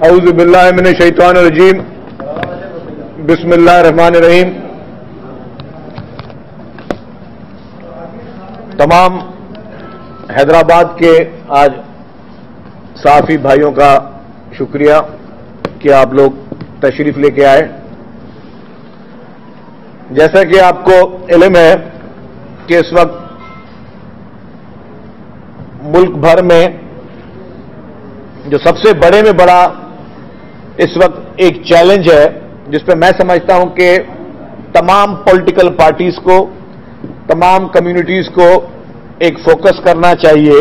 اعوذ باللہ من الشیطان الرجیم، بسم اللہ الرحمن الرحیم۔ تمام حیدرآباد کے آج صحافی بھائیوں کا شکریہ کہ آپ لوگ تشریف لے کے آئے۔ جیسا کہ آپ کو علم ہے کہ اس وقت ملک بھر میں جو سب سے بڑے میں بڑا اس وقت ایک چیلنج ہے، جس پہ میں سمجھتا ہوں کہ تمام پولیٹیکل پارٹیز کو، تمام کمیونٹیز کو ایک فوکس کرنا چاہیے،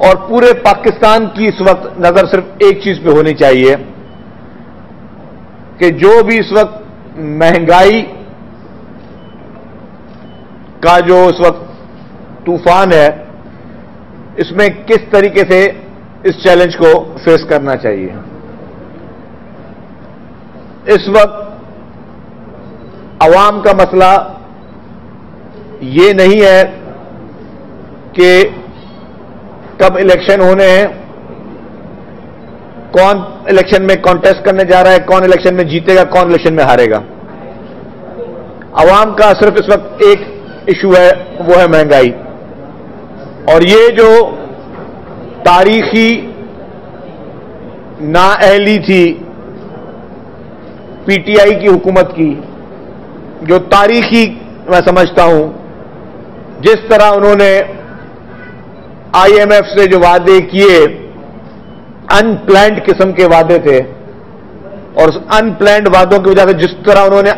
اور پورے پاکستان کی اس وقت نظر صرف ایک چیز پہ ہونی چاہیے کہ جو بھی اس وقت مہنگائی کا جو اس وقت طوفان ہے، اس میں کس طریقے سے اس چیلنج کو فیس کرنا چاہیے۔ اس وقت عوام کا مسئلہ یہ نہیں ہے کہ کب الیکشن ہونے ہیں، کون الیکشن میں کانٹیسٹ کرنے جا رہا ہے، کون الیکشن میں جیتے گا، کون الیکشن میں ہارے گا۔ عوام کا صرف اس وقت ایک ایشو ہے، وہ ہے مہنگائی۔ اور یہ جو تاریخی نااہلی تھی پی ٹی آئی کی حکومت کی، جو تاریخی میں سمجھتا ہوں، جس طرح انہوں نے آئی ایم ایف سے جو وعدے کیے، ان پلانڈ قسم کے وعدے تھے، اور اس ان پلانڈ وعدوں کی وجہ سے جس طرح انہوں نے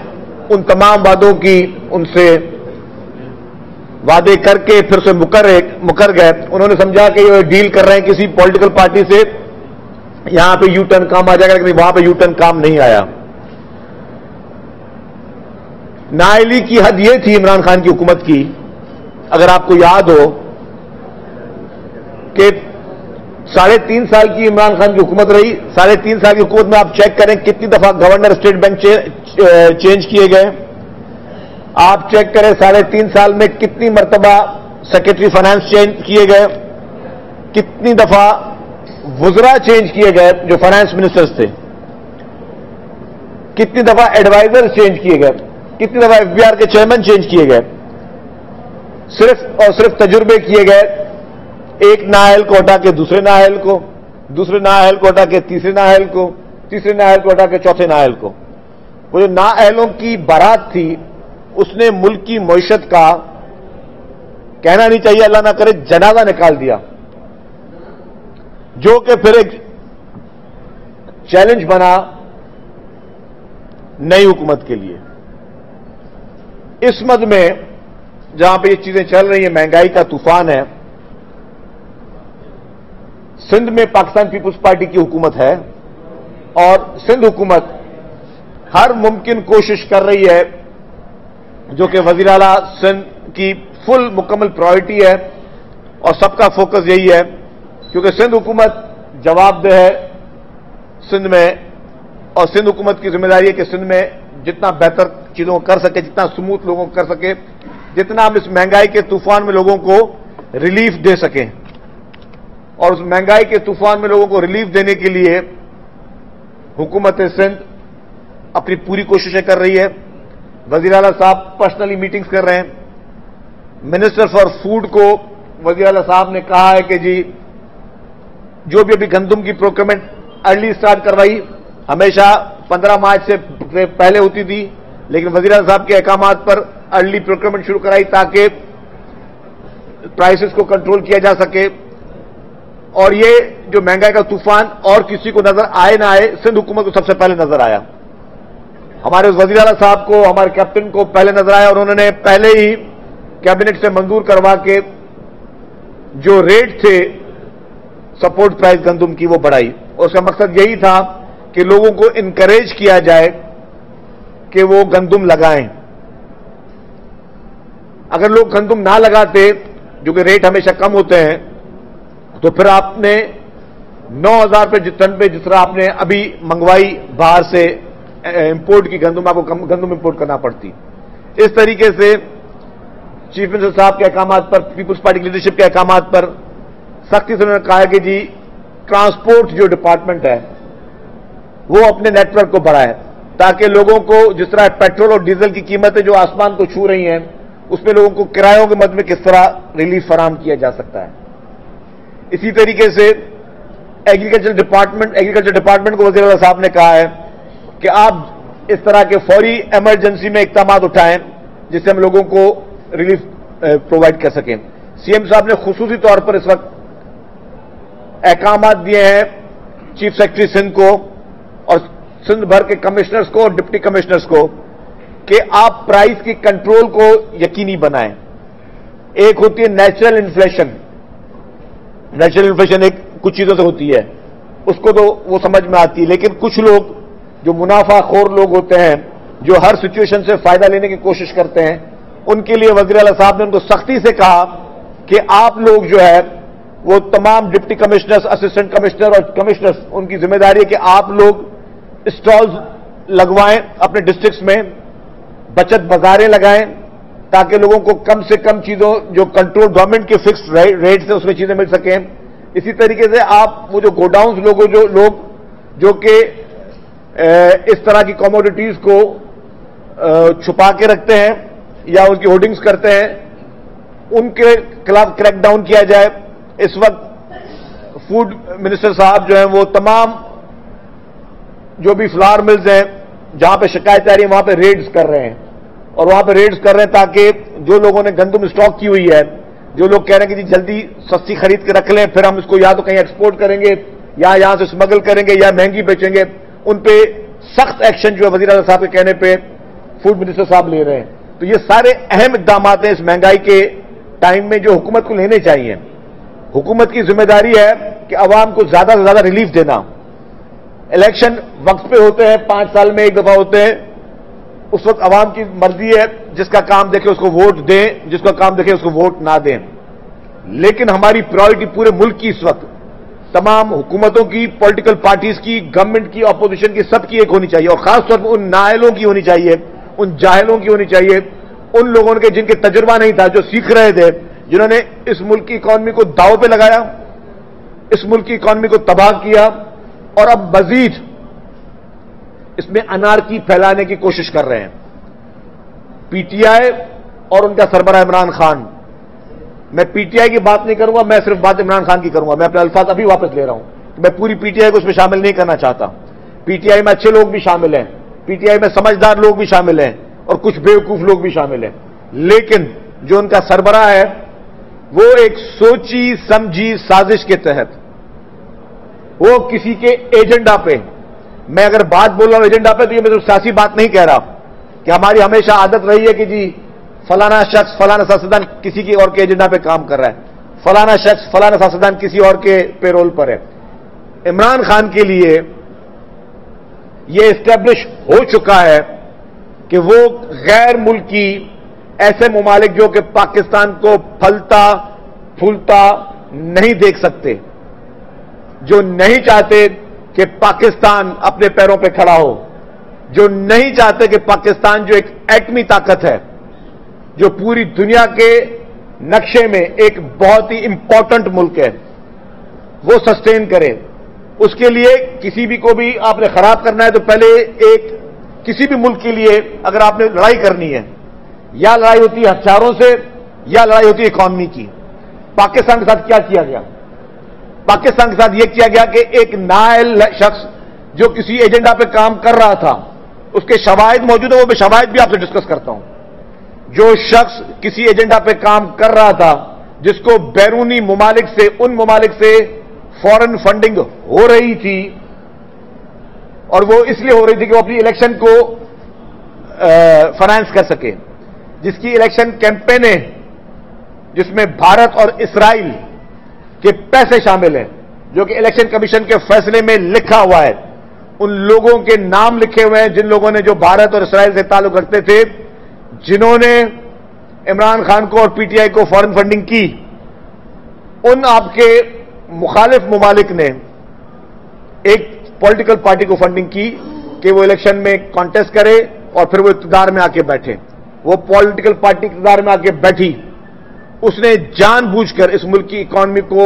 ان تمام وعدوں کی ان سے وعدے کر کے پھر سے مکر گئے۔ انہوں نے سمجھا کہ یہ ڈیل کر رہے ہیں کسی پولیٹیکل پارٹی سے، یہاں پہ یو ٹرن کام آ جائے گا، لیکن وہاں پہ یو ٹرن کام نہیں آیا۔ نااہلی کی حد یہ تھی عمران خان کی حکومت کی، اگر آپ کو یاد ہو کہ 3.5 سال کی عمران خان کی حکومت رہی۔ 3.5 سال کی حکومت میں آپ چیک کریں کتنی دفعہ گورنر اسٹیٹ بینک چینج کیے گئے، آپ چیک کریں 3.5 سال میں کتنی مرتبہ سیکرٹری فائنانس چینج کیے گئے، کتنی دفعہ وزراء چینج کیے گئے جو فائنانس منسٹرز تھے، کتنی دفعہ ایڈوائزر چینج کیے گئے، کتنی دفعہ ایف بی آر کے چیئرمین چینج کیے گئے۔ صرف اور صرف تجربے کیے گئے، ایک نااہل کو ہٹا کے دوسرے نااہل کو، دوسرے نااہل کو ہٹا کے تیسرے نااہل کو، تیسرے نااہل کو ہٹا کے چوتھے نااہل کو۔ وہ جو نااہلوں کی بارات تھی، اس نے ملک کی معیشت کا، کہنا نہیں چاہیے اللہ نہ کرے، جنازہ نکال دیا، جو کہ پھر ایک چیلنج بنا نئی حکومت کے لیے۔ اس مد میں جہاں پہ یہ چیزیں چل رہی ہیں، مہنگائی کا طوفان ہے، سندھ میں پاکستان پیپلز پارٹی کی حکومت ہے، اور سندھ حکومت ہر ممکن کوشش کر رہی ہے، جو کہ وزیر اعلیٰ سندھ کی فل مکمل پرائرٹی ہے، اور سب کا فوکس یہی ہے، کیونکہ سندھ حکومت جواب دہ ہے سندھ میں، اور سندھ حکومت کی ذمہ داری ہے کہ سندھ میں جتنا بہتر چیزوں کو کر سکے، جتنا سموتھ لوگوں کو کر سکے، جتنا ہم اس مہنگائی کے طوفان میں لوگوں کو ریلیف دے سکیں۔ اور اس مہنگائی کے طوفان میں لوگوں کو ریلیف دینے کے لیے حکومت سندھ اپنی پوری کوششیں کر رہی ہے۔ وزیر اعلیٰ صاحب پرسنلی میٹنگز کر رہے ہیں۔ منسٹر فار فوڈ کو وزیر اعلیٰ صاحب نے کہا ہے کہ جی جو بھی ابھی گندم کی پروکیورمنٹ ارلی سٹارٹ کروائی، ہمیشہ 15 مارچ سے پہلے ہوتی تھی، لیکن وزیر اعلیٰ صاحب کے احکامات پر ارلی پروکیورمنٹ شروع کرائی تاکہ پرائسز کو کنٹرول کیا جا سکے۔ اور یہ جو مہنگائی کا طوفان اور کسی کو نظر آئے نہ آئے، سندھ حکومت کو سب سے پہلے نظر آیا۔ ہمارے وزیر اعلیٰ صاحب کو، ہمارے کیپٹن کو پہلے نظر آیا، اور انہوں نے پہلے ہی کیبنٹ سے منظور کروا کے جو ریٹ تھے سپورٹ پرائز گندم کی وہ بڑھائی، اور اس کا مقصد یہی تھا کہ لوگوں کو انکریج کیا جائے کہ وہ گندم لگائیں۔ اگر لوگ گندم نہ لگاتے، جو کہ ریٹ ہمیشہ کم ہوتے ہیں، تو پھر آپ نے 9,000 روپے ٹن پہ جس طرح آپ نے ابھی منگوائی باہر سے امپورٹ کی گندم، آپ کو گندم امپورٹ کرنا پڑتی۔ اس طریقے سے چیف منسٹر صاحب کے احکامات پر، پیپلز پارٹی کی لیڈرشپ کے احکامات پر سختی سے انہوں نے کہا ہے کہ جی ٹرانسپورٹ جو ڈپارٹمنٹ ہے وہ اپنے نیٹ ورک کو بڑھائے تاکہ لوگوں کو جس طرح پیٹرول اور ڈیزل کی قیمتیں جو آسمان کو چھو رہی ہیں اس میں لوگوں کو کرایوں کے مد میں کس طرح ریلیف فراہم کیا جا سکتا ہے. اسی طریقے سے ایگریکلچر ڈپارٹمنٹ کو وزیر اعلیٰ صاحب نے کہا ہے کہ آپ اس طرح کے فوری ایمرجنسی میں اقدامات اٹھائیں جس سے ہم لوگوں کو ریلیف پرووائڈ کر سکیں. سی ایم صاحب نے خصوصی طور پر اس وقت احکامات دیے ہیں چیف سیکرٹری سندھ کو اور سندھ بھر کے کمشنرز کو اور ڈپٹی کمشنرز کو کہ آپ پرائز کی کنٹرول کو یقینی بنائیں. ایک ہوتی ہے نیچرل انفلیشن. نیچرل انفلیشن ایک کچھ چیزوں سے ہوتی ہے, اس کو تو وہ سمجھ میں آتی ہے, لیکن کچھ لوگ جو منافع خور لوگ ہوتے ہیں جو ہر سچویشن سے فائدہ لینے کی کوشش کرتے ہیں, ان کے لیے وزیر اعلیٰ صاحب نے ان کو سختی سے کہا کہ آپ لوگ جو ہے وہ تمام ڈپٹی کمشنرز, اسسٹنٹ کمشنر اور کمشنرز, ان کی ذمہ داری ہے کہ آپ لوگ اسٹالز لگوائیں اپنے ڈسٹرکٹس میں, بچت بازاریں لگائیں تاکہ لوگوں کو کم سے کم چیزوں جو کنٹرول گورنمنٹ کے فکسڈ ریٹ سے اس میں چیزیں مل سکیں. اسی طریقے سے آپ وہ جو گوڈاؤنز لوگ جو کہ اس طرح کی کموڈیٹیز کو چھپا کے رکھتے ہیں یا ان کی ہولڈنگز کرتے ہیں, ان کے خلاف کریک ڈاؤن کیا جائے. اس وقت فوڈ منسٹر صاحب جو ہیں وہ تمام جو بھی فلاور ملز ہیں جہاں پہ شکایت آ رہی ہے وہاں پہ ریڈز کر رہے ہیں, اور وہاں پہ ریڈز کر رہے ہیں تاکہ جو لوگوں نے گندم اسٹاک کی ہوئی ہے, جو لوگ کہہ رہے ہیں کہ جی جلدی سستی خرید کے رکھ لیں پھر ہم اس کو یا تو کہیں ایکسپورٹ کریں گے یا یہاں سے اسمگل کریں گے یا مہنگی بیچیں گے, ان پہ سخت ایکشن جو ہے وزیر اعلیٰ صاحب کے کہنے پہ فوڈ منسٹر صاحب لے رہے ہیں. تو یہ سارے اہم اقدامات ہیں اس مہنگائی کے ٹائم میں جو حکومت کو لینے چاہیے. حکومت کی ذمہ داری ہے کہ عوام کو زیادہ سے زیادہ ریلیف دینا. الیکشن وقت پہ ہوتے ہیں, 5 سال میں ایک دفعہ ہوتے ہیں, اس وقت عوام کی مرضی ہے جس کا کام دیکھے اس کو ووٹ دیں, جس کا کام دیکھے اس کو ووٹ نہ دیں. لیکن ہماری پرائورٹی پورے ملک کی اس وقت تمام حکومتوں کی, پولیٹیکل پارٹیز کی, گورنمنٹ کی, اپوزیشن کی, سب کی ایک ہونی چاہیے, اور خاص طور پر ان نااہلوں کی ہونی چاہیے, ان جاہلوں کی ہونی چاہیے, ان لوگوں کے جن کے تجربہ نہیں تھا, جو سیکھ رہے تھے, جنہوں نے اس ملک کی اکانومی کو داؤ پہ لگایا, اس ملک کی اکانومی کو تباہ کیا اور اب مزید اس میں انارکی پھیلانے کی کوشش کر رہے ہیں. پی ٹی آئی اور ان کا سربراہ عمران خان, میں پی ٹی آئی کی بات نہیں کروں گا, میں صرف بات عمران خان کی کروں گا. میں اپنے الفاظ ابھی واپس لے رہا ہوں, میں پوری پی ٹی آئی کو اس میں شامل نہیں کرنا چاہتا. پی ٹی آئی میں اچھے لوگ بھی شامل ہیں, پی ٹی آئی میں سمجھدار لوگ بھی شامل ہیں اور کچھ بیوقوف لوگ بھی شامل ہیں, لیکن جو ان کا سربراہ ہے وہ ایک سوچی سمجھی سازش کے تحت, وہ کسی کے ایجنڈا پہ, میں اگر بات بول رہا ہوں ایجنڈا پہ تو یہ میں سیاسی بات نہیں کہہ رہا کہ ہماری ہمیشہ عادت رہی ہے کہ جی فلانا شخص فلانا سیاستدان کسی کی اور کے ایجنڈا پہ کام کر رہا ہے, فلانا شخص فلانا سیاستدان کسی اور کے پیرول پر ہے. عمران خان کے لیے یہ اسٹیبلش ہو چکا ہے کہ وہ غیر ملکی ایسے ممالک جو کہ پاکستان کو پھلتا پھولتا نہیں دیکھ سکتے, جو نہیں چاہتے کہ پاکستان اپنے پیروں پہ کھڑا ہو, جو نہیں چاہتے کہ پاکستان جو ایک ایٹمی طاقت ہے, جو پوری دنیا کے نقشے میں ایک بہت ہی امپورٹنٹ ملک ہے, وہ سسٹین کرے. اس کے لیے کسی بھی کو بھی آپ نے خراب کرنا ہے تو پہلے ایک کسی بھی ملک کے لیے اگر آپ نے لڑائی کرنی ہے, یا لڑائی ہوتی ہے ہتھیاروں سے یا لڑائی ہوتی ہے اکانومی کی. پاکستان کے ساتھ کیا کیا گیا؟ پاکستان کے ساتھ یہ کیا گیا کہ ایک نائل شخص جو کسی ایجنڈا پہ کام کر رہا تھا, اس کے شواہد موجود ہیں, وہ میں شواہد بھی آپ سے ڈسکس کرتا ہوں. جو شخص کسی ایجنڈا پہ کام کر رہا تھا جس کو بیرونی ممالک سے, ان ممالک سے فورن فنڈنگ ہو رہی تھی, اور وہ اس لیے ہو رہی تھی کہ وہ اپنی الیکشن کو فائنانس کر سکے, جس کی الیکشن کیمپینیں جس میں بھارت اور اسرائیل کے پیسے شامل ہیں, جو کہ الیکشن کمیشن کے فیصلے میں لکھا ہوا ہے, ان لوگوں کے نام لکھے ہوئے ہیں جن لوگوں نے جو بھارت اور اسرائیل سے تعلق رکھتے تھے, جنہوں نے عمران خان کو اور پی ٹی آئی کو فورن فنڈنگ کی. ان آپ کے مخالف ممالک نے ایک پولیٹیکل پارٹی کو فنڈنگ کی کہ وہ الیکشن میں کانٹیسٹ کرے اور پھر وہ اقتدار میں آ کے بیٹھے. وہ پولیٹیکل پارٹی اقتدار میں آ کے بیٹھی, اس نے جان بوجھ کر اس ملک کی اکانومی کو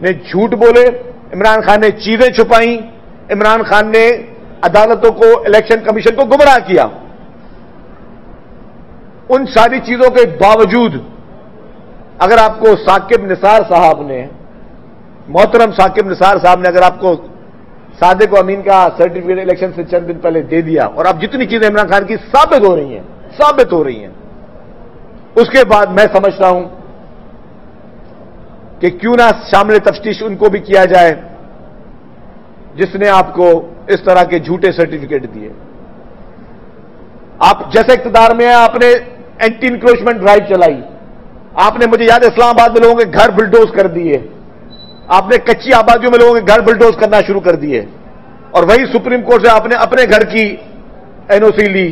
نے جھوٹ بولے، عمران خان نے چیزیں چھپائیں، عمران خان نے عدالتوں کو، الیکشن کمیشن کو گمراہ کیا۔ ان ساری چیزوں کے باوجود اگر آپ کو ثاقب نثار صاحب نے، محترم ثاقب نثار صاحب نے اگر آپ کو صادق و امین کا سرٹیفکیٹ الیکشن سے چند دن پہلے دے دیا، اور اب جتنی چیزیں عمران خان کی ثابت ہو رہی ہیں، اس کے بعد میں سمجھتا ہوں کہ کیوں نہ شامل تفتیش ان کو بھی کیا جائے جس نے آپ کو اس طرح کے جھوٹے سرٹیفکیٹ دیے۔ آپ جیسے اقتدار میں ہیں، آپ نے اینٹی انکروچمنٹ ڈرائیو چلائی، آپ نے، مجھے یاد ہے، اسلام آباد میں لوگوں کے گھر بلڈوز کر دیے، آپ نے کچی آبادیوں میں لوگوں کے گھر بلڈوز کرنا شروع کر دیے، اور وہی سپریم کورٹ سے آپ نے اپنے گھر کی این او سی لی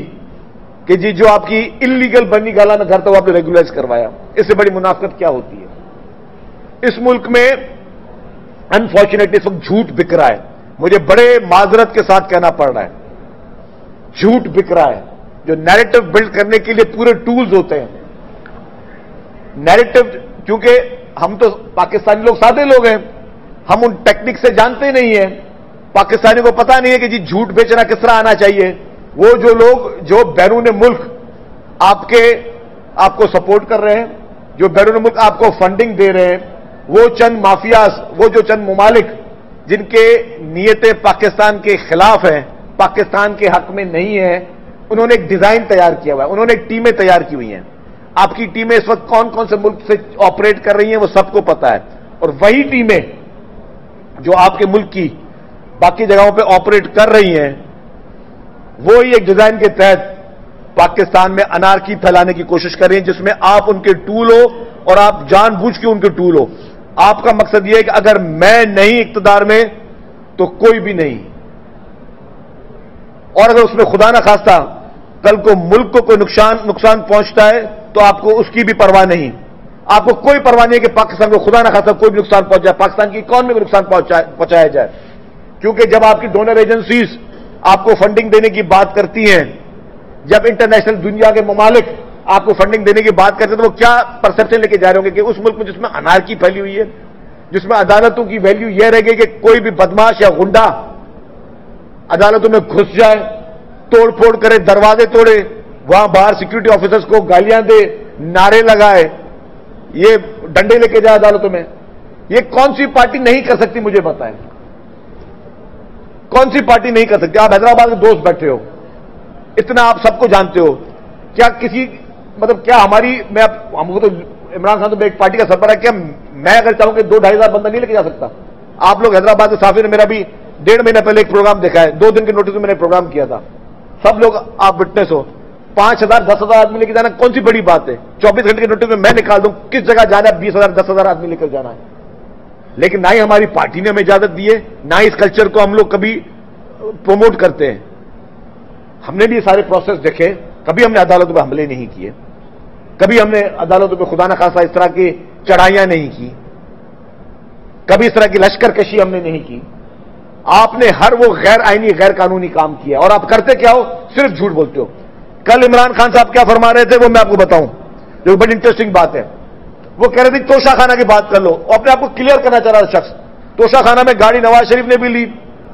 کہ جی جو آپ کی انلیگل بنی گالا میں گھر تھا وہ آپ نے ریگولرائز کروایا۔ اس سے بڑی منافقت کیا ہوتی ہے؟ اس ملک میں انفارچونیٹلی اس وقت جھوٹ بک رہا ہے، مجھے بڑے معذرت کے ساتھ کہنا پڑ رہا ہے، جھوٹ بک رہا ہے۔ جو نیریٹو بلڈ کرنے کے لیے پورے ٹولز ہوتے ہیں، نیریٹو، کیونکہ ہم تو پاکستانی لوگ سادے لوگ ہیں، ہم ان ٹیکنک سے جانتے نہیں ہیں، پاکستانی کو پتا نہیں ہے کہ جی جھوٹ بیچنا کس طرح آنا چاہیے۔ وہ جو لوگ جو بیرون ملک آپ کو سپورٹ کر رہے ہیں، جو بیرون ملک آپ کو فنڈنگ دے رہے ہیں، وہ چند مافیاز، وہ جو چند ممالک جن کے نیتیں پاکستان کے خلاف ہیں، پاکستان کے حق میں نہیں ہیں، انہوں نے ایک ڈیزائن تیار کیا ہوا ہے، انہوں نے ایک ٹیمیں تیار کی ہوئی ہیں۔ آپ کی ٹیمیں اس وقت کون کون سے ملک سے آپریٹ کر رہی ہیں وہ سب کو پتا ہے، اور وہی ٹیمیں جو آپ کے ملک کی باقی جگہوں پہ آپریٹ کر رہی ہیں، وہی ایک ڈیزائن کے تحت پاکستان میں انارکی پھیلانے کی کوشش کر رہی ہیں، جس میں آپ ان کے ٹول ہو اور آپ جان بوجھ کے ان کے ٹول ہو۔ آپ کا مقصد یہ ہے کہ اگر میں نہیں اقتدار میں تو کوئی بھی نہیں، اور اگر اس میں خدا نہ خواستہ کل کو ملک کو کوئی نقصان پہنچتا ہے تو آپ کو اس کی بھی پرواہ نہیں، آپ کو کوئی پرواہ نہیں ہے کہ پاکستان کو خدا نہ خواستہ کوئی بھی نقصان پہنچ جائے، پاکستان کی اکانومی کو نقصان پہنچایا جائے، کیونکہ جب آپ کی ڈونر ایجنسیز آپ کو فنڈنگ دینے کی بات کرتی ہیں، جب انٹرنیشنل دنیا کے ممالک آپ کو فنڈنگ دینے کی بات کرتے ہیں، تو وہ کیا پرسپشن لے کے جا رہے ہوں گے کہ اس ملک میں جس میں انارکی پھیلی ہوئی ہے، جس میں عدالتوں کی ویلیو یہ رہے گی کہ کوئی بھی بدماش یا غنڈا عدالتوں میں گھس جائے، توڑ پھوڑ کرے، دروازے توڑے، وہاں باہر سیکورٹی آفیسرز کو گالیاں دے، نعرے لگائے، یہ ڈنڈے لے کے جائے عدالتوں میں۔ یہ کون سی پارٹی نہیں کر سکتی؟ مجھے بتائیں، کون سی پارٹی نہیں کر سکتی؟ آپ حیدرآباد کے دوست بیٹھے ہو، اتنا آپ سب کو جانتے ہو، کیا کسی کیا ہماری، ہم کو تو عمران خان تو ایک پارٹی کا سربراہ ہے، کیا میں اگر چاہوں کہ 2-2.5 بندہ نہیں لے کے جا سکتا؟ آپ لوگ حیدرآباد کے صحافی نے میرا بھی 1.5 مہینہ پہلے ایک پروگرام دیکھا ہے، 2 دن کے نوٹس میں میں نے پروگرام کیا تھا، سب لوگ آپ وٹنس ہو، 5,000 10,000 آدمی لے کے جانا کون سی بڑی بات ہے؟ 24 گھنٹے کے نوٹس میں نکال دوں کس جگہ جانا ہے، 20,000 10,000 آدمی لے کر جانا ہے، لیکن نہ ہی ہماری پارٹی نے ہمیں اجازت دی ہے، نہ ہی اس کلچر کو ہم لوگ کبھی پروموٹ کرتے ہیں۔ ہم نے بھی یہ سارے پروسیس دیکھے، کبھی ہم نے عدالتوں پہ حملے نہیں کیے، کبھی ہم نے عدالتوں پہ خدا نہ خواستہ اس طرح کی چڑھائیاں نہیں کی، کبھی اس طرح کی لشکر کشی ہم نے نہیں کی۔ آپ نے ہر وہ غیر آئینی غیر قانونی کام کیا، اور آپ کرتے کیا ہو؟ صرف جھوٹ بولتے ہو۔ کل عمران خان صاحب کیا فرما رہے تھے وہ میں آپ کو بتاؤں، جو بڑی انٹرسٹنگ بات ہے۔ وہ کہہ رہے تھے توشہ خانہ کی بات کر لو، اور اپنے آپ کو کلیئر کرنا چاہ رہا شخص، توشہ خانہ میں گاڑی نواز شریف نے بھی لی،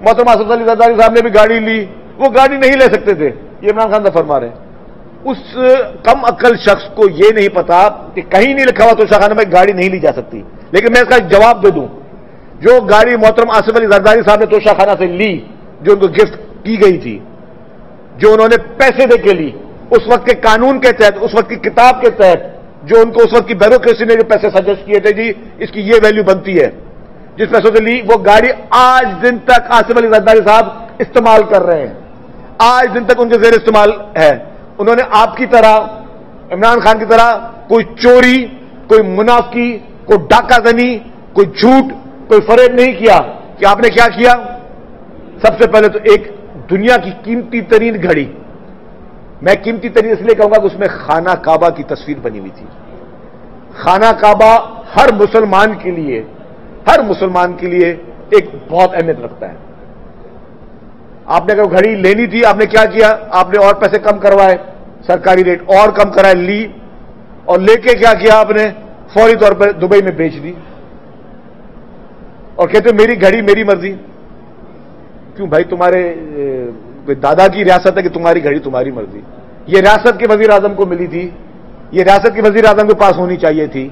محترم اسد علی زرداری صاحب نے بھی گاڑی لی، وہ گاڑی نہیں لے سکتے تھے، یہ عمران خان صاحب فرما رہے ہیں۔ اس کم عقل شخص کو یہ نہیں پتا کہ کہیں نہیں لکھا ہوا توشہ خانہ میں گاڑی نہیں لی جا سکتی، لیکن میں اس کا ایک جواب دے دوں، جو گاڑی محترم آصف علی زرداری صاحب نے توشہ خانہ سے لی، جو ان کو گفٹ کی گئی تھی، جو انہوں نے پیسے دے کے لی، اس وقت کے قانون کے تحت، اس وقت کی کتاب کے تحت، جو ان کو اس وقت کی بیوروکریسی نے جو پیسے سجیسٹ کیے تھے، جی اس کی یہ ویلیو بنتی ہے، جس پیسوں سے لی، وہ گاڑی آج دن تک آصف علی زرداری صاحب استعمال کر رہے ہیں، آج دن تک ان کے زیر استعمال ہے۔ انہوں نے آپ کی طرح، عمران خان کی طرح کوئی چوری، کوئی منافقی، کوئی ڈاکہ زنی، کوئی جھوٹ، کوئی فریب نہیں کیا۔ کہ آپ نے کیا کیا؟ سب سے پہلے تو ایک دنیا کی قیمتی ترین گھڑی، میں قیمتی ترین اس لیے کہوں گا کہ اس میں خانہ کعبہ کی تصویر بنی ہوئی تھی۔ خانہ کعبہ ہر مسلمان کے لیے ایک بہت اہمیت رکھتا ہے۔ آپ نے اگر گھڑی لینی تھی، آپ نے کیا کیا؟ آپ نے اور پیسے کم کروائے، سرکاری ریٹ اور کم کرائے، لی، اور لے کے کیا کیا؟ آپ نے فوری طور پر دبئی میں بیچ دی۔ اور کہتے میری گھڑی میری مرضی. کیوں بھائی؟ تمہارے دادا کی ریاست ہے کہ تمہاری گھڑی تمہاری مرضی؟ یہ ریاست کے وزیر اعظم کو ملی تھی, یہ ریاست کے وزیر اعظم کے پاس ہونی چاہیے تھی,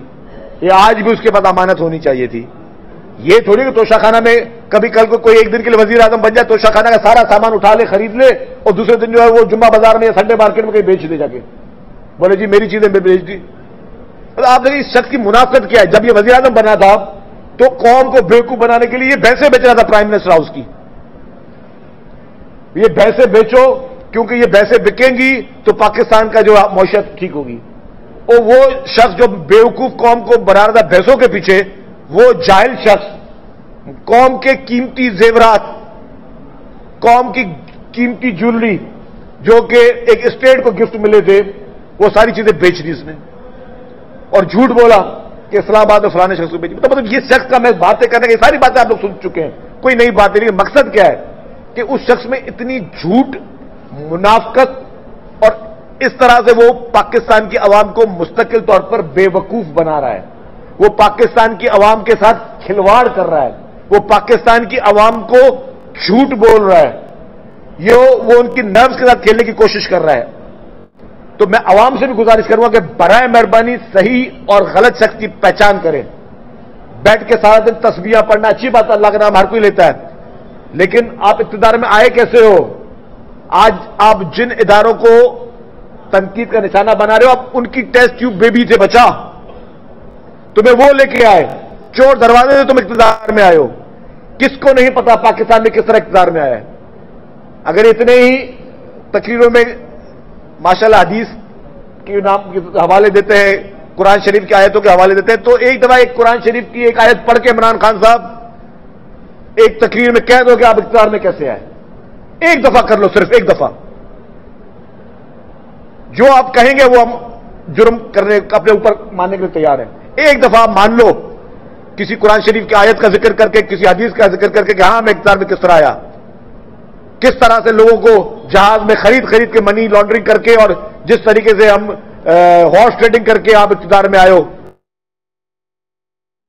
یہ آج بھی اس کے پاس امانت ہونی چاہیے تھی. یہ تھوڑی کہ توشہ خانہ میں کبھی کل کو کوئی ایک دن کے لیے وزیر اعظم بن جائے, توشہ خانہ کا سارا سامان اٹھا لے, خرید لے, اور دوسرے دن جو ہے وہ جمعہ بازار میں یا سنڈے مارکیٹ میں کہیں بیچ دے, جا کے بولے جی میری چیزیں میں بیچ دی. آپ دیکھیں اس شخص کی منافقت کیا ہے. جب یہ وزیر اعظم بنا تھا تو قوم کو بیوقوف بنانے کے لیے یہ بھینسیں بیچ رہا تھا پرائم منسٹر ہاؤس کی. یہ بھینسیں بیچو, کیونکہ یہ بھینسیں بکیں گی تو پاکستان کا جو معیشت ٹھیک ہوگی. اور وہ شخص جو بیوقوف قوم کو بنا رہا تھا بھینسوں کے پیچھے, وہ جاہل شخص قوم کے قیمتی زیورات, قوم کی قیمتی جولری جو کہ ایک اسٹیٹ کو گفٹ ملے تھے, وہ ساری چیزیں بیچ دی اس نے, اور جھوٹ بولا کہ اسلام آباد میں فلانے شخص کو بیچی. مطلب یہ شخص کا میں باتیں کرنے کی ساری باتیں آپ لوگ سن چکے ہیں, کوئی نئی بات نہیں. مقصد کیا ہے کہ اس شخص میں اتنی جھوٹ, منافقت, اور اس طرح سے وہ پاکستان کی عوام کو مستقل طور پر بے وقوف بنا رہا ہے. وہ پاکستان کی عوام کے ساتھ کھلواڑ کر رہا ہے, وہ پاکستان کی عوام کو جھوٹ بول رہا ہے, وہ ان کی نروس کے ساتھ کھیلنے کی کوشش کر رہا ہے. تو میں عوام سے بھی گزارش کروں گا کہ برائے مہربانی صحیح اور غلط شخص کی پہچان کریں. بیٹھ کے سارا دن تسبیحاں پڑھنا اچھی بات ہے, اللہ کا نام ہر کوئی لیتا ہے, لیکن آپ اقتدار میں آئے کیسے ہو؟ آج آپ جن اداروں کو تنقید کا نشانہ بنا رہے ہو, آپ ان کی ٹیسٹ ٹیوب بیبی سے بچا, تمہیں وہ لے کے آئے, چور دروازے سے تم اقتدار میں آئے ہو. کس کو نہیں پتا پاکستان میں کس طرح اقتدار میں آیا ہے؟ اگر اتنے ہی تقریروں میں ماشاءاللہ حدیث کے نام کے حوالے دیتے ہیں, قرآن شریف کی آیتوں کے حوالے دیتے ہیں, تو ایک دفعہ ایک قرآن شریف کی ایک آیت پڑھ کے عمران خان صاحب ایک تقریر میں کہہ دو کہ آپ اقتدار میں کیسے آئے. ایک دفعہ کر لو, صرف ایک دفعہ. جو آپ کہیں گے وہ ہم جرم کرنے اپنے اوپر ماننے کے لیے تیار ہیں. ایک دفعہ مان لو کسی قرآن شریف کی آیت کا ذکر کر کے, کسی حدیث کا ذکر کر کے کہ ہاں میں اقتدار میں کس طرح آیا, کس طرح سے لوگوں کو جہاز میں خرید کے منی لانڈرنگ کر کے, اور جس طریقے سے ہم ہارس ٹریڈنگ کر کے آپ اقتدار میں آئے ہو,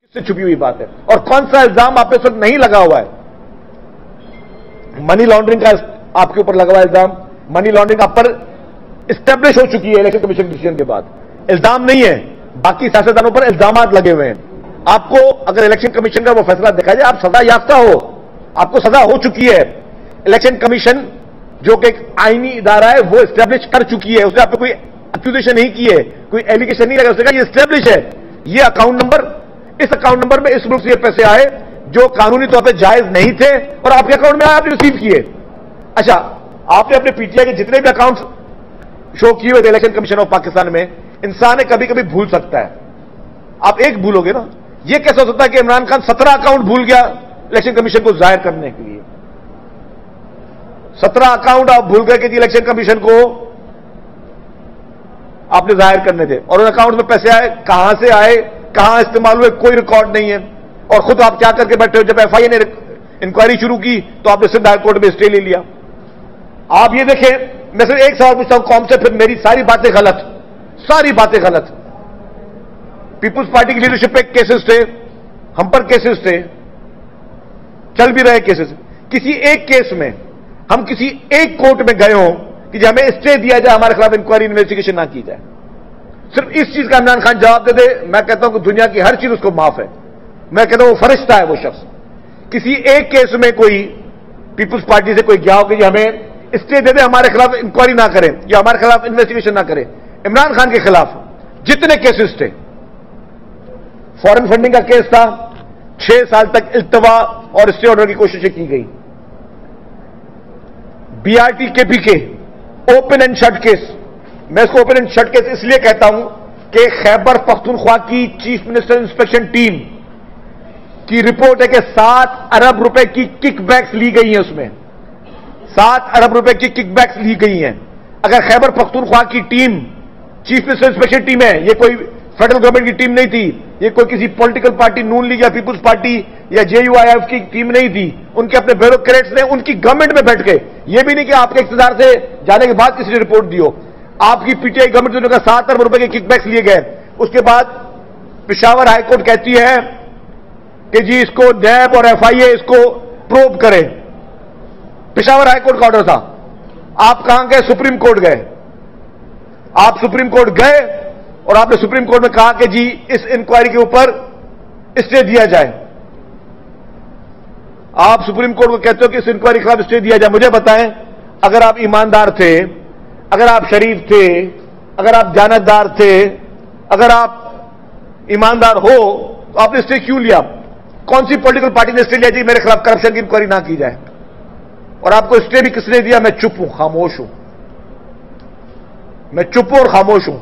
کس سے چھپی ہوئی بات ہے. اور کون سا الزام آپ پہ اس وقت نہیں لگا ہوا ہے؟ منی لانڈرنگ کا آپ کے اوپر لگا ہوا ہے الزام. منی لانڈرنگ آپ پر اسٹیبلش ہو چکی ہے الیکشن کمیشن ڈیسیژن کے بعد, الزام نہیں ہے. باقی سیاستدانوں پر الزامات لگے ہوئے ہیں. آپ کو اگر الیکشن کمیشن کا وہ فیصلہ دیکھا جائے, آپ سزا یافتہ ہو, آپ کو سزا ہو چکی ہے. الیکشن کمیشن جو کہ ایک آئینی ادارہ ہے وہ اسٹیبلش کر چکی ہے, اس نے آپ کو کوئی ایکوزیشن نہیں کی ہے, کوئی ایلیگیشن نہیں لگا, اس نے کہا یہ اسٹیبلش ہے. یہ اکاؤنٹ نمبر, اس اکاؤنٹ نمبر میں اس ملک سے یہ پیسے آئے جو قانونی طور پہ جائز نہیں تھے, اور آپ کے اکاؤنٹ میں آئے, آپ نے ریسیو کیے. اچھا, آپ نے اپنے پی ٹی آئی کے جتنے بھی اکاؤنٹ شو کیے ہوئے تھے الیکشن کمیشن آف پاکستان میں, انسان کبھی کبھی بھول سکتا ہے. آپ ایک بھولو گے نا, یہ کیسے ہو سکتا ہے کہ عمران خان 17 اکاؤنٹ بھول گیا الیکشن کمیشن کو ظاہر کرنے کے لیے؟ 17 اکاؤنٹ آپ بھول گئے کہ جی الیکشن کمیشن کو آپ نے ظاہر کرنے تھے, اور ان اکاؤنٹ میں پیسے آئے, کہاں سے آئے, کہاں استعمال ہوئے, کوئی ریکارڈ نہیں ہے. اور خود آپ کیا کر کے بیٹھے ہو, جب ایف آئی اے نے انکوائری شروع کی تو آپ نے سندھ ہائی کورٹ میں اسٹے لے لیا. آپ یہ دیکھیں, میں صرف ایک سوال پوچھتا ہوں قوم سے, پھر میری ساری باتیں غلط, ساری باتیں غلط. پیپلز پارٹی کی لیڈرشپ پہ کیسز تھے, ہم پر کیسز تھے, چل بھی رہے کیسز. کسی ایک کیس میں ہم کسی ایک کورٹ میں گئے ہوں کہ جب ہمیں اسٹے دیا جائے, ہمارے خلاف انکوائری انویسٹیگیشن نہ کی جائے, صرف اس چیز کا عمران خان جواب دے دے, میں کہتا ہوں کہ دنیا کی ہر چیز اس کو معاف ہے. میں کہتا ہوں وہ فرشتہ ہے وہ شخص. کسی ایک کیس میں کوئی پیپلز پارٹی سے کوئی گیا ہو کہ جی ہمیں اسٹے دے دے, ہمارے خلاف انکوائری نہ کرے یا ہمارے خلاف انویسٹیگیشن نہ کرے. عمران خان کے خلاف جتنے کیسز تھے, فورن فنڈنگ کا کیس تھا, 6 سال تک التوا اور اسٹے آرڈر کی کوششیں کی گئی. بی آر ٹی کے پی کے اوپن اینڈ شٹ کیس, میں اس کو اوپن اینڈ شٹ کیس اس لیے کہتا ہوں کہ خیبر پختونخوا کی چیف منسٹر انسپیکشن ٹیم کی رپورٹ ہے کہ 7 ارب روپے کی کک بیکس لی گئی ہیں, اس میں 7 ارب روپے کی کک بیکس لی گئی ہیں. اگر خیبر پختونخوا کی team chief minister inspection team ہے, یہ کوئی فیڈرل گورنمنٹ کی ٹیم نہیں تھی, یہ کوئی کسی پولیٹیکل پارٹی نون لیگ یا پیپلز پارٹی یا جے یو آئی ایف کی ٹیم نہیں تھی, ان کے اپنے بیوروکریٹس نے ان کی گورنمنٹ میں بیٹھ کے, یہ بھی نہیں کہ آپ کے اقتدار سے جانے کے بعد کسی نے رپورٹ دی ہو, آپ کی پی ٹی آئی گورنمنٹ نے 7 ارب روپے کے کک بیکس لیے گئے. اس کے بعد پشاور ہائی کورٹ کہتی ہے کہ جی اس کو نیب اور ایف آئی اے اس کو پروب کرے. پشاور ہائی کورٹ کا آرڈر تھا. آپ کہاں گئے؟ سپریم کورٹ گئے. آپ سپریم کورٹ گئے اور آپ نے سپریم کورٹ میں کہا کہ جی اس انکوائری کے اوپر اسٹے دیا جائے. آپ سپریم کورٹ کو کہتے ہو کہ اس انکوائری کے خلاف اسٹے دیا جائے. مجھے بتائیں, اگر آپ ایماندار تھے, اگر آپ شریف تھے, اگر آپ دیانتدار تھے, اگر آپ ایماندار ہو تو آپ نے اسٹے کیوں لیا؟ کون سی پولیٹیکل پارٹی نے اسٹے لیا جی میرے خلاف کرپشن کی انکوائری نہ کی جائے؟ اور آپ کو اسٹے بھی کس نے دیا؟ میں چپ ہوں, خاموش ہوں. میں چپ ہوں اور خاموش ہوں.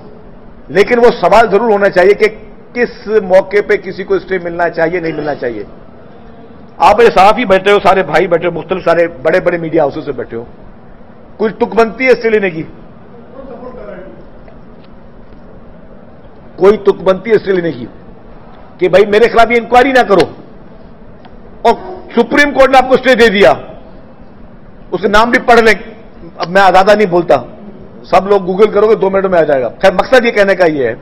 لیکن وہ سوال ضرور ہونا چاہیے کہ کس موقع پہ کسی کو اسٹے ملنا چاہیے, نہیں ملنا چاہیے. آپ یہ صحافی بیٹھے ہو, سارے بھائی بیٹھے ہو, مختلف سارے بڑے بڑے میڈیا ہاؤسز سے بیٹھے ہو, کچھ تک بنتی ہے اسٹے لینے کی؟ کوئی تک بنتی ہے اسٹے لینے کی کہ بھائی میرے خلاف یہ انکوائری نہ کرو؟ اور سپریم کورٹ نے آپ کو اسٹے دے دیا. اس کے نام بھی پڑھ لیں. اب میں زیادہ نہیں بولتا, سب لوگ گوگل کرو گے 2 منٹ میں آ جائے گا. خیر, مقصد یہ کہنے کا یہ ہے,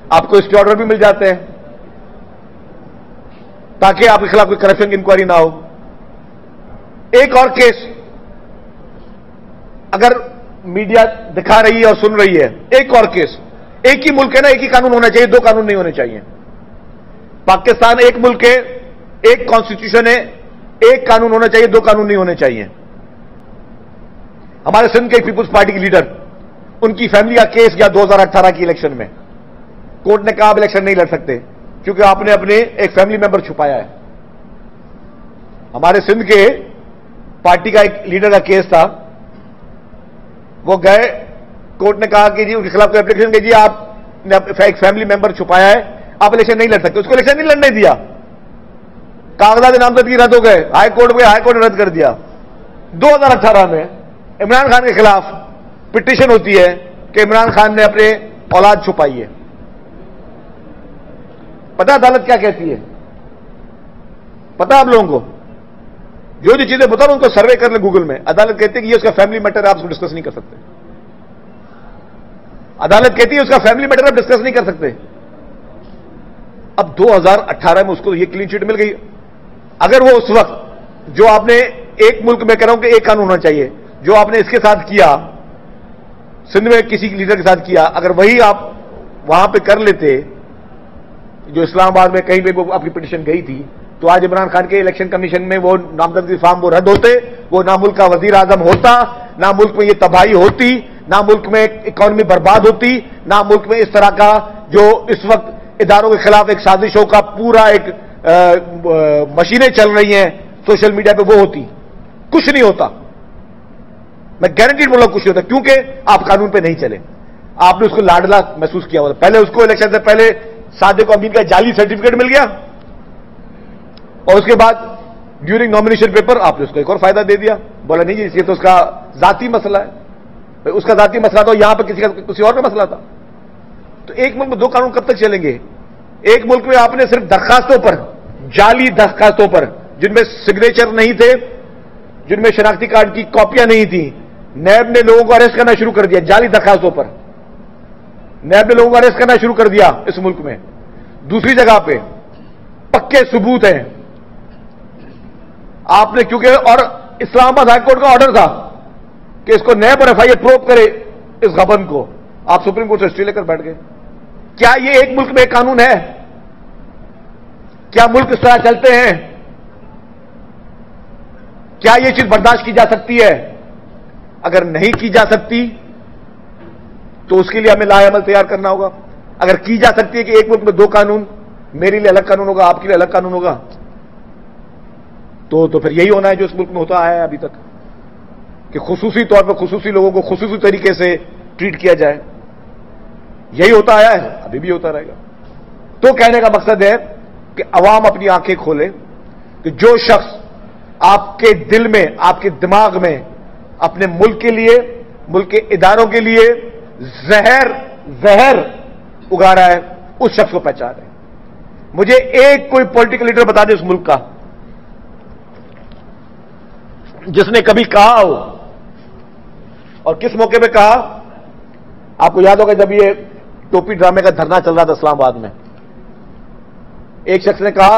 آپ کو اسٹے آرڈر بھی مل جاتے ہیں تاکہ آپ کے خلاف کوئی کرپشن کی انکوائری نہ ہو. ایک اور کیس اگر میڈیا دکھا رہی ہے اور سن رہی ہے, ایک اور کیس. ایک ہی ملک ہے نا, ایک ہی قانون ہونا چاہیے, 2 قانون نہیں ہونے چاہیے. پاکستان ایک ملک ہے, ایک کانسٹیٹیوشن ہے, ایک قانون ہونا چاہیے, 2 قانون نہیں ہونے چاہیے. ہمارے سندھ کے پیپلز پارٹی کے لیڈر, ان کی فیملی کا کیس گیا 2018 کی الیکشن میں. کورٹ نے کہا آپ الیکشن نہیں لڑ سکتے کیونکہ آپ نے اپنے ایک فیملی ممبر چھپایا ہے. ہمارے سندھ کے پارٹی کا ایک لیڈر کا کیس تھا. وہ گئے, کورٹ نے کہا کہ جی ان کے خلاف کوئی اپلیکیشن کہ جی آپ نے ایک فیملی ممبر چھپایا ہے, آپ الیکشن نہیں لڑ سکتے. اس کو الیکشن نہیں لڑنے دیا, کاغذات نامزدگی رد ہو گئے, ہائی کورٹ گئے, ہائی کورٹ نے رد کر دیا. 2018 میں عمران خان کے خلاف پٹیشن ہوتی ہے کہ عمران خان نے اپنے اولاد چھپائی ہے. پتہ عدالت کیا کہتی ہے؟ پتہ آپ لوگوں کو؟ جو چیزیں بتا رہا ہوں ان کو سروے کر لیں گوگل میں. عدالت کہتی ہے کہ یہ اس کا فیملی میٹر ہے, آپ اس کو ڈسکس نہیں کر سکتے. عدالت کہتی ہے اس کا فیملی میٹر آپ ڈسکس نہیں کر سکتے. اب 2018 میں اس کو یہ کلین چٹ مل گئی. اگر وہ اس وقت جو آپ نے ایک ملک میں کہہ رہا ہوں کہ ایک قانون ہونا چاہیے, جو آپ نے اس کے ساتھ کیا, سندھ میں کسی لیڈر کے ساتھ کیا, اگر وہی آپ وہاں پہ کر لیتے جو اسلام آباد میں کہیں پہ آپ کی پٹیشن گئی تھی, تو آج عمران خان کے الیکشن کمیشن میں وہ نامزدگی فارم وہ رد ہوتے, وہ نہ ملک کا وزیر اعظم ہوتا, نہ ملک میں یہ تباہی ہوتی, نہ ملک میں اکانومی برباد ہوتی, نہ ملک میں اس طرح کا جو اس وقت اداروں کے خلاف ایک سازشوں کا پورا ایک مشینیں چل رہی ہیں سوشل میڈیا پہ وہ ہوتی. کچھ نہیں ہوتا, میں گارنٹیڈ بول رہا ہوں کچھ نہیں ہوتا, کیونکہ آپ قانون پہ نہیں چلے. آپ نے اس کو لاڈلا محسوس کیا ہوتا. پہلے اس کو الیکشن سے پہلے صادق امین کا جعلی سرٹیفکیٹ مل گیا, اور اس کے بعد ڈیورنگ نامینیشن پیپر آپ نے اس کو ایک اور فائدہ دے دیا. بولا نہیں جی یہ تو اس کا ذاتی مسئلہ ہے. اس کا ذاتی مسئلہ تھا, یہاں پہ کسی اور کا مسئلہ تھا. تو ایک ملک میں 2 قانون کب تک چلیں گے؟ ایک ملک میں آپ نے صرف درخواستوں پر, جعلی درخواستوں پر, جن میں سگنیچر نہیں تھے, جن میں شناختی کارڈ کی کاپیاں نہیں تھیں, نیب نے لوگوں کو اریسٹ کرنا شروع کر دیا. جعلی درخواستوں پر نیب نے لوگوں کو اریسٹ کرنا شروع کر دیا اس ملک میں. دوسری جگہ پہ پکے ثبوت ہیں. آپ نے کیونکہ اور اسلام آباد ہائی کورٹ کا آرڈر تھا کہ اس کو نیب اور ایف آئی اے پروب کرے اس غبن کو, آپ سپریم کورٹ سے اسٹے لے کر بیٹھ گئے. کیا یہ ایک ملک میں ایک قانون ہے؟ کیا ملک اس طرح چلتے ہیں؟ کیا یہ چیز برداشت کی جا سکتی ہے؟ اگر نہیں کی جا سکتی تو اس کے لیے ہمیں لائحہ عمل تیار کرنا ہوگا. اگر کی جا سکتی ہے کہ ایک ملک میں 2 قانون, میرے لیے الگ قانون ہوگا, آپ کے لیے الگ قانون ہوگا, تو پھر یہی ہونا ہے جو اس ملک میں ہوتا آیا ہے ابھی تک, کہ خصوصی طور پر خصوصی لوگوں کو خصوصی طریقے سے ٹریٹ کیا جائے. یہی ہوتا آیا ہے, ابھی بھی ہوتا رہے گا. تو کہنے کا مقصد ہے کہ عوام اپنی آنکھیں کھولے کہ جو شخص آپ کے دل میں, آپ کے دماغ میں اپنے ملک کے لیے, ملک کے اداروں کے لیے زہر اگا رہا ہے, اس شخص کو پہچانے. مجھے ایک کوئی پولیٹیکل لیڈر بتا دے اس ملک کا جس نے کبھی کہا ہو, اور کس موقع پہ کہا. آپ کو یاد ہوگا جب یہ ٹوپی ڈرامے کا دھرنا چل رہا تھا اسلام آباد میں, ایک شخص نے کہا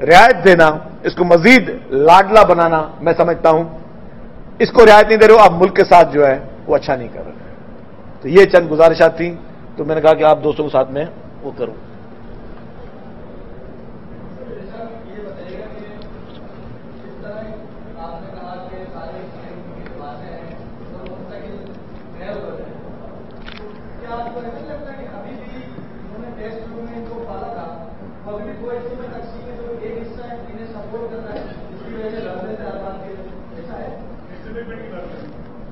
رعایت دینا، اس کو مزید لاڈلا بنانا، میں سمجھتا ہوں اس کو رعایت نہیں دے رہے ہو، آپ ملک کے ساتھ جو ہے وہ اچھا نہیں کر رہے۔ تو یہ چند گزارشات تھیں، تو میں نے کہا کہ آپ دوستوں کے ساتھ میں وہ کروں۔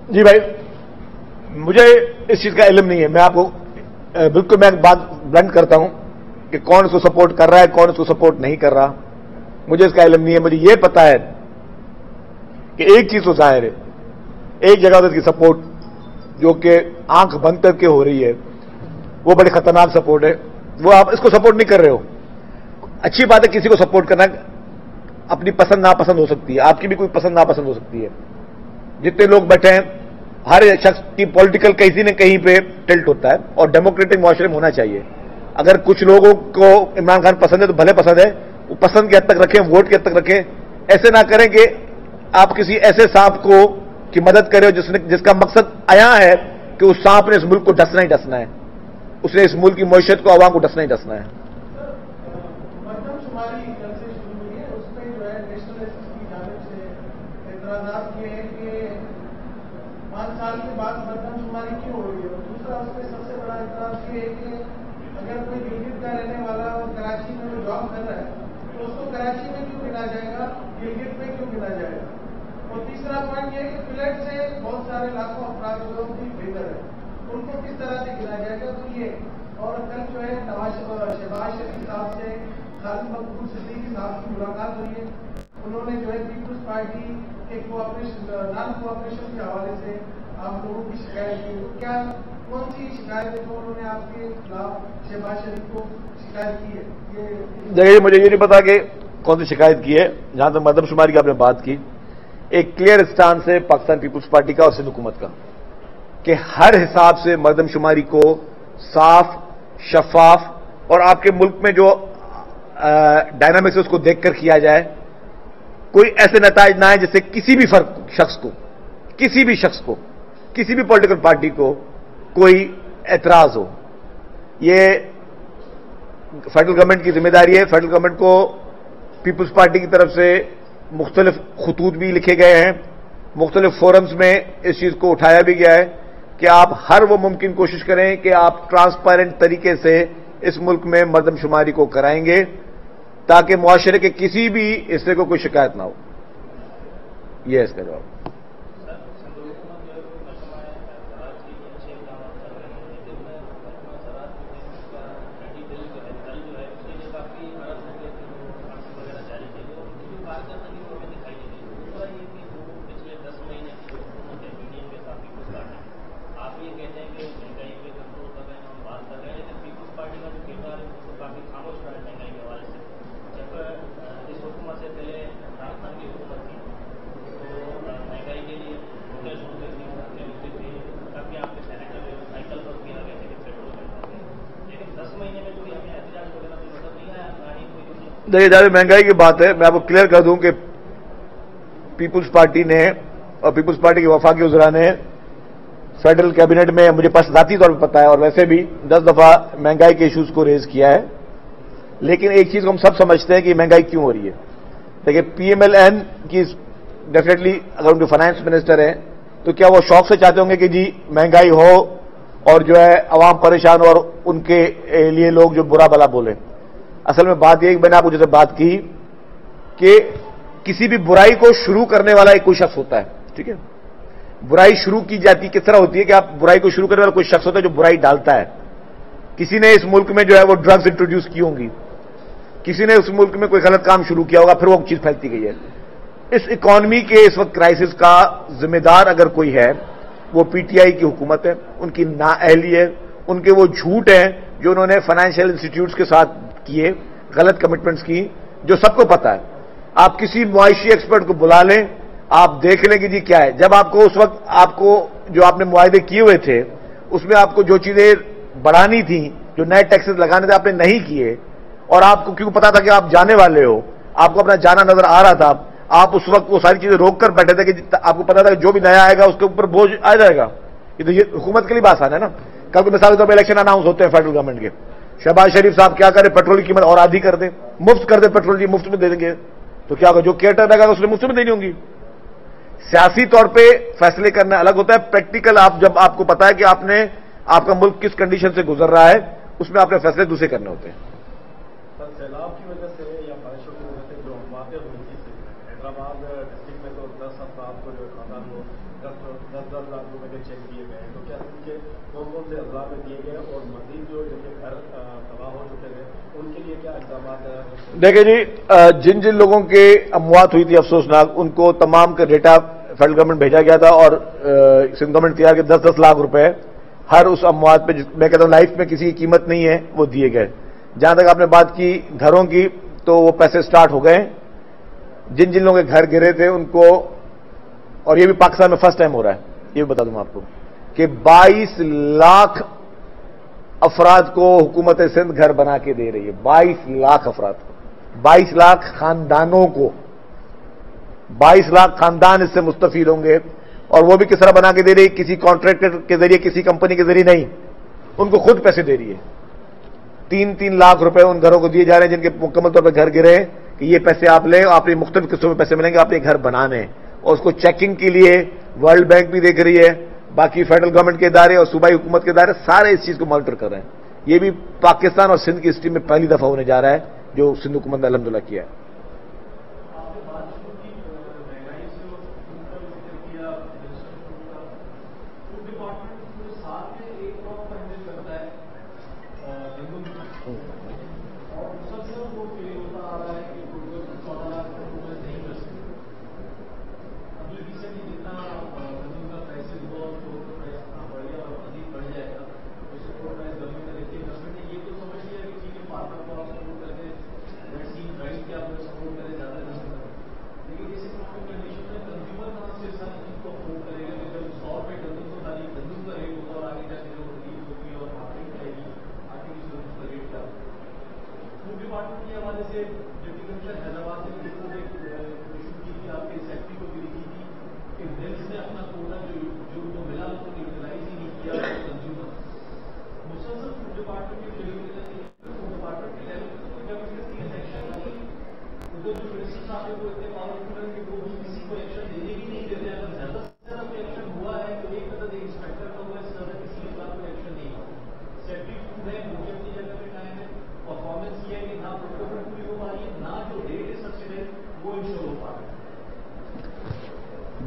جی بھائی، مجھے اس چیز کا علم نہیں ہے، میں آپ کو بالکل میں بات بلنڈ کرتا ہوں کہ کون اس کو سپورٹ کر رہا ہے، کون اس کو سپورٹ نہیں کر رہا، مجھے اس کا علم نہیں ہے۔ مجھے یہ پتا ہے کہ ایک چیز تو ظاہر ہے، ایک جگہ اس کی سپورٹ جو کہ آنکھ بند کر کے ہو رہی ہے وہ بڑی خطرناک سپورٹ ہے، وہ آپ اس کو سپورٹ نہیں کر رہے ہو۔ اچھی بات ہے کسی کو سپورٹ کرنا، اپنی پسند ناپسند ہو سکتی ہے، آپ کی بھی کوئی پسند ناپسند ہو سکتی ہے، جتنے لوگ بیٹھے ہیں ہر شخص کی پولیٹیکل کہیں نہ کہیں پہ ٹلٹ ہوتا ہے، اور ڈیموکریٹک معاشرے میں ہونا چاہیے۔ اگر کچھ لوگوں کو عمران خان پسند ہے تو بھلے پسند ہے، وہ پسند کی حد تک رکھیں، ووٹ کی حد تک رکھیں، ایسے نہ کریں کہ آپ کسی ایسے سانپ کو کی مدد کریں جس کا مقصد عیاں ہے کہ اس سانپ نے اس ملک کو ڈسنا ہی ڈسنا ہے، اس نے اس ملک کی معیشت کو، عوام کو ڈسنا ہی ڈسنا ہے۔ سال کے بعد مردم شماری کیوں ہو رہی ہے؟ دوسرا اس میں سب سے بڑا اعتراض یہ ہے کہ اگر کوئی گلگت کا رہنے والا اور کراچی میں وہ جاب کر رہا ہے تو اس کو کراچی میں کیوں گنا جائے گا، گلگت میں کیوں گنا جائے گا؟ اور تیسرا پوائنٹ یہ ہے کہ فلیٹ سے بہت سارے لاکھوں افراد لوگ بھی بہتر ہے، ان کو کس طرح سے گنا جائے گا؟ تو یہ اور کل جو ہے شہباز شریف صاحب سے قاضی مقبول صدیقی صاحب کی ملاقات ہوئی ہے، انہوں نے جو ہے پیپلز پارٹی کے نان کوآپریشن کے حوالے سے آپ لوگوں کی شکایت کی، تو کیا کون سی شکایت ہے جو انہوں نے آپ کے خلاف شہباز شریف کو شکایت کی ہے؟ دیکھیے مجھے یہ نہیں پتا کہ کون سی شکایت کی ہے، جہاں تک مردم شماری کی آپ نے بات کی، ایک کلیئر اسٹانس ہے پاکستان پیپلز پارٹی کا اور سندھ حکومت کا کہ ہر حساب سے مردم شماری کو صاف، شفاف اور آپ کے ملک میں جو ڈائنامکس ہے اس کو دیکھ کر کیا جائے، کوئی ایسے نتائج نہ آئے جس سے کسی بھی شخص کو کسی بھی پولیٹیکل پارٹی کو کوئی اعتراض ہو۔ یہ فیڈرل گورنمنٹ کی ذمہ داری ہے، فیڈرل گورنمنٹ کو پیپلز پارٹی کی طرف سے مختلف خطوط بھی لکھے گئے ہیں، مختلف فورمز میں اس چیز کو اٹھایا بھی گیا ہے کہ آپ ہر وہ ممکن کوشش کریں کہ آپ ٹرانسپیرنٹ طریقے سے اس ملک میں مردم شماری کو کرائیں گے تاکہ معاشرے کے کسی بھی حصے کو کوئی شکایت نہ ہو۔ یہ ہے اس کا جواب۔ دیکھیے جب مہنگائی کی بات ہے، میں آپ کو کلیئر کر دوں کہ پیپلز پارٹی نے اور پیپلز پارٹی کے وفاقی وزراء نے فیڈرل کیبنٹ میں، مجھے ذاتی طور پر پتا ہے اور ویسے بھی 10 دفعہ مہنگائی کے ایشوز کو ریز کیا ہے، لیکن ایک چیز کو ہم سب سمجھتے ہیں کہ مہنگائی کیوں ہو رہی ہے۔ دیکھیے پی ایم ایل این کی ڈیفینیٹلی اگر ان کے فائنانس منسٹر ہیں تو کیا وہ شوق سے چاہتے ہوں گے کہ جی مہنگائی ہو اور جو ہے عوام پریشان ہو اور ان کے لیے لوگ جو برا بلا بولیں؟ اصل میں بات یہ میں نے آپ کو جیسے بات کی کہ کسی بھی برائی کو شروع کرنے والا ایک کوئی شخص ہوتا ہے، ٹھیک ہے؟ برائی شروع کی جاتی کس طرح ہوتی ہے کہ آپ برائی کو شروع کرنے والا کوئی شخص ہوتا ہے جو برائی ڈالتا ہے۔ کسی نے اس ملک میں جو ہے وہ ڈرگز انٹروڈیوس کی ہوں گی، کسی نے اس ملک میں کوئی غلط کام شروع کیا ہوگا، پھر وہ چیز پھیلتی گئی ہے۔ اس اکانومی کے اس وقت کرائسس کا ذمہ دار اگر کوئی ہے وہ پی ٹی آئی کی حکومت ہے، ان کی نااہلی ہے، ان کے وہ جھوٹ ہیں جو انہوں نے فائنینشیل انسٹیٹیوٹس کے ساتھ کیے، غلط کمٹمنٹس کی، جو سب کو پتا ہے۔ آپ کسی معاشی ایکسپرٹ کو بلا لیں، آپ دیکھ لیں کہ جی کیا ہے۔ جب آپ کو اس وقت آپ کو جو آپ نے معاہدے کیے ہوئے تھے اس میں آپ کو جو چیزیں بڑھانی تھیں، جو نئے ٹیکسز لگانے تھے، آپ نے نہیں کیے، اور آپ کو کیوں پتا تھا کہ آپ جانے والے ہو، آپ کو اپنا جانا نظر آ رہا تھا, آپ اس وقت وہ ساری چیزیں روک کر بیٹھے تھے کہ آپ کو پتا تھا کہ جو بھی نیا آئے گا اس کے اوپر بوجھ آ جائے گا. یہ تو یہ حکومت کے لیے آسان ہے نا. کل کو مثال کے طور پہ الیکشن اناؤنس ہوتے ہیں فیڈرل گورنمنٹ کے, شہباز شریف صاحب کیا کرے, پیٹرول کی قیمت اور آدھی کر دیں, مفت کر دیں پیٹرول, جی مفت میں دے دیں گے, تو کیا ہوگا, جو کیئر رہے گا اس نے مفت میں دینی ہوں گی. سیاسی طور پہ فیصلے کرنا الگ ہوتا ہے, پریکٹیکل آپ جب آپ کو پتا ہے کہ آپ کا ملک کس کنڈیشن سے گزر رہا ہے, اس میں آپ نے فیصلے دوسرے کرنے ہوتے ہیں. سیلاب کی وجہ سے یا بارشوں کی وجہ سے جو باتیں ہوئی تھی حیدرآباد ڈسٹرکٹ میں تو 10 افراد کو جو خاندان کو 10 لاکھ روپے کے چیک دیے گئے, تو کیا ان کے کون سے اضلاع میں دیے گئے اور مزید جو گھر تباہ ہو چکے تھے ان کے لیے کیا اقدامات ہیں؟ دیکھیں جی, جن لوگوں کے اموات ہوئی تھی افسوسناک, ان کو تمام کا ڈیٹا فیڈرل گورنمنٹ بھیجا گیا تھا اور سندھ گورنمنٹ تیار کے 10 لاکھ روپے ہر اس اموات پہ, میں کہتا ہوں لائف میں کسی کی قیمت نہیں ہے, وہ دیے گئے. جہاں تک آپ نے بات کی گھروں کی, تو وہ پیسے سٹارٹ ہو گئے. جن لوگوں کے گھر گرے تھے ان کو, اور یہ بھی پاکستان میں فرسٹ ٹائم ہو رہا ہے, یہ بھی بتا دوں آپ کو کہ 22 لاکھ افراد کو حکومت سندھ گھر بنا کے دے رہی ہے. 22 لاکھ افراد کو, 22 لاکھ خاندانوں کو, 22 لاکھ خاندان اس سے مستفید ہوں گے. اور وہ بھی کس طرح بنا کے دے رہی ہے, کسی کانٹریکٹر کے ذریعے, کسی کمپنی کے ذریعے نہیں, ان کو خود پیسے دے رہی ہے. 3 لاکھ روپے ان گھروں کو دیے جا رہے ہیں جن کے مکمل طور پہ گھر گرے, کہ یہ پیسے آپ لیں, آپ یہ مختلف قسطوں میں پیسے ملیں گے, آپ یہ گھر بنانے, اور اس کو چیکنگ کے لیے ورلڈ بینک بھی دیکھ رہی ہے, باقی فیڈرل گورنمنٹ کے ادارے اور صوبائی حکومت کے ادارے سارے اس چیز کو مانیٹر کر رہے ہیں. یہ بھی پاکستان اور سندھ کی ہسٹری میں پہلی دفعہ ہونے جا رہا ہے جو سندھ حکومت نے الحمدللہ کیا ہے.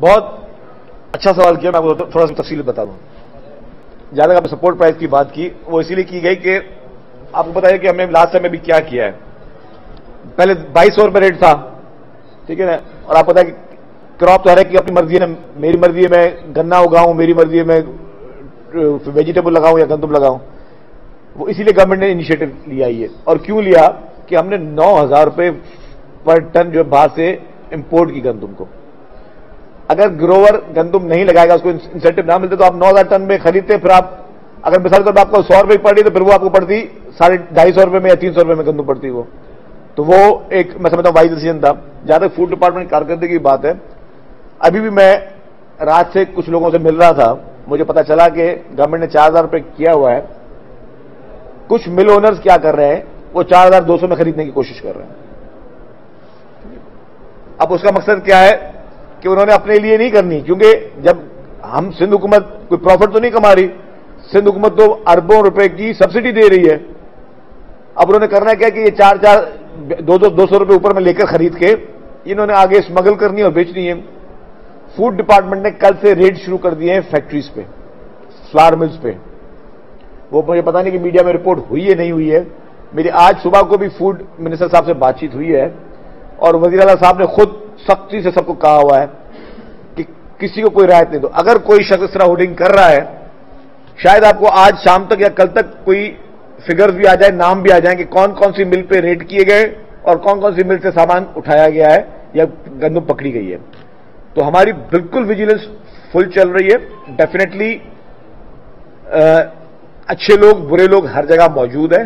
بہت اچھا سوال کیا, میں آپ کو تھوڑا سا تفصیل بتا دوں. جہاں تک آپ نے سپورٹ پرائز کی بات کی, وہ اسی لیے کی گئی کہ آپ کو بتائیے کہ ہم نے لاسٹ ٹائم میں بھی کیا کیا ہے. پہلے 2200 روپے ریٹ تھا, ٹھیک ہے نا, اور آپ بتائیں کہ کراپ تو ہر ایک کی اپنی مرضی ہے نا, میری مرضی ہے میں گنا اگاؤں, میری مرضی ہے میں ویجیٹیبل لگاؤں یا گندم لگاؤں. وہ اسی لیے گورنمنٹ نے انیشیٹو لیا ہے. اور کیوں لیا کہ ہم نے 9000 روپے پر ٹن جو باہر سے امپورٹ کی گندم کو, اگر گروور گندم نہیں لگائے گا, اس کو انسینٹو نہ ملتے, تو آپ 9000 ٹن میں خریدتے, پھر آپ اگر مثال کے طور پہ آپ کو 100 روپے پڑ رہی تو پھر وہ آپ کو پڑتی 250 روپے میں یا 300 روپے میں گندم پڑتی وہ. تو وہ ایک میں سمجھتا ہوں وائز ڈیسیژن تھا. جہاں تک فوڈ ڈپارٹمنٹ کی کارکردگی کی بات ہے, ابھی بھی میں رات سے کچھ لوگوں سے مل رہا تھا, مجھے پتا چلا کہ گورنمنٹ نے 4000 روپے کیا ہوا ہے. کچھ مل اونرز کیا کر رہے ہیں, وہ 4200 میں خریدنے کی کوشش کر رہے ہیں. اب اس کا مقصد کیا ہے کہ انہوں نے اپنے لیے نہیں کرنی, کیونکہ جب ہم سندھ حکومت کوئی پروفٹ تو نہیں کما رہی, سندھ حکومت تو اربوں روپے کی سبسڈی دے رہی ہے. اب انہوں نے کرنا کیا کہ یہ 200 روپے اوپر میں لے کر خرید کے انہوں نے آگے اسمگل کرنی اور بیچنی ہے. فوڈ ڈپارٹمنٹ نے کل سے ریڈ شروع کر دیے ہیں فیکٹریز پہ, فلاور ملز پہ. وہ مجھے پتا نہیں کہ میڈیا میں رپورٹ ہوئی ہے نہیں ہوئی ہے. میری آج صبح کو بھی فوڈ منسٹر صاحب سے بات چیت ہوئی ہے, اور وزیر اعلیٰ صاحب نے خود سختی سے سب کو کہا ہوا ہے کہ کسی کو کوئی رعایت نہیں دو. اگر کوئی شخص اس طرح ہوڈنگ کر رہا ہے, شاید آپ کو آج شام تک یا کل تک کوئی فگرز بھی آ جائے, نام بھی آ جائیں کہ کون کون سی مل پہ ریڈ کیے گئے اور کون کون سی مل سے سامان اٹھایا گیا ہے یا گندم پکڑی گئی ہے. تو ہماری بالکل ویجیلنس فل چل رہی ہے. ڈیفینیٹلی اچھے لوگ برے لوگ ہر جگہ موجود ہیں.